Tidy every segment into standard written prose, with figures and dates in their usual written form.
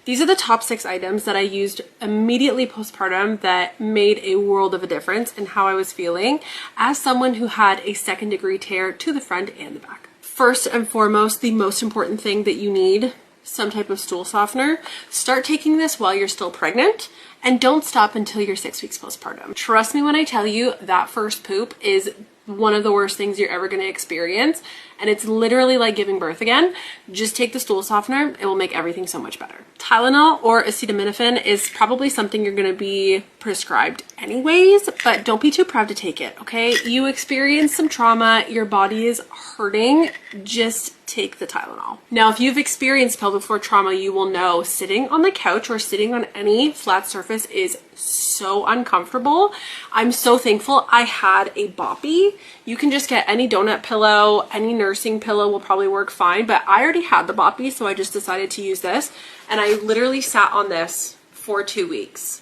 These are the top 6 items that I used immediately postpartum that made a world of a difference in how I was feeling as someone who had a 2nd-degree tear to the front and the back. First and foremost, the most important thing that you need, some type of stool softener. Start taking this while you're still pregnant and don't stop until you're 6 weeks postpartum. Trust me when I tell you that first poop is one of the worst things you're ever going to experience, and it's literally like giving birth again. Just take the stool softener, it will make everything so much better. Tylenol or acetaminophen is probably something you're going to be prescribed anyways, but don't be too proud to take it, okay? You experienced some trauma, your body is hurting, just take the Tylenol. Now, if you've experienced pelvic floor trauma, you will know sitting on the couch or sitting on any flat surface is so uncomfortable. I'm so thankful I had a boppy. You can just get any donut pillow, any nursing pillow will probably work fine, but I already had the boppy, so I just decided to use this, and I literally sat on this for 2 weeks.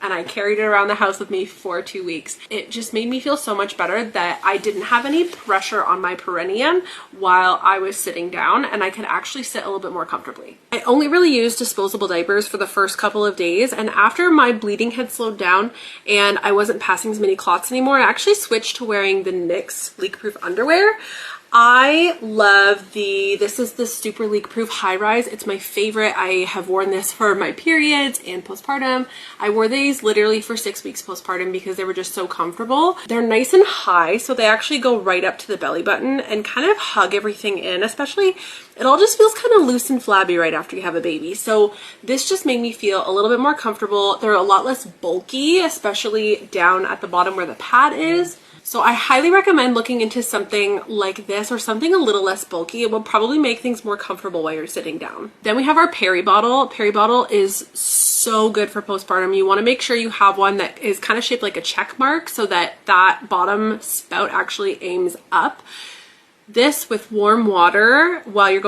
And I carried it around the house with me for 2 weeks. It just made me feel so much better that I didn't have any pressure on my perineum while I was sitting down, and I could actually sit a little bit more comfortably. I only really used disposable diapers for the first couple of days, and after my bleeding had slowed down and I wasn't passing as many clots anymore, I actually switched to wearing the NYX leak-proof underwear. I love this is the super leak proof high rise. It's my favorite. I have worn this for my periods and postpartum. I wore these literally for 6 weeks postpartum because they were just so comfortable. They're nice and high, so they actually go right up to the belly button and kind of hug everything in, especially it all just feels kind of loose and flabby right after you have a baby. So this just made me feel a little bit more comfortable. They're a lot less bulky, especially down at the bottom where the pad is. So I highly recommend looking into something like this or something a little less bulky. It will probably make things more comfortable while you're sitting down. Then we have our Peri bottle. Peri bottle is so good for postpartum. You want to make sure you have one that is kind of shaped like a check mark so that that bottom spout actually aims up. This with warm water while you are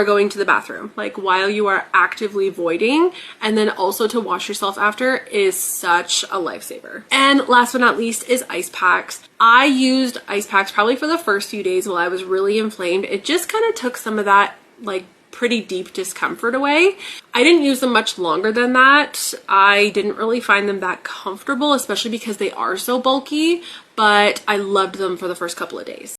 going to the bathroom, like while you are actively voiding, and then also to wash yourself after is such a lifesaver. And last but not least is ice packs. I used ice packs probably for the first few days while I was really inflamed. It just kind of took some of that like pretty deep discomfort away. I didn't use them much longer than that. I didn't really find them that comfortable, especially because they are so bulky, but I loved them for the first couple of days.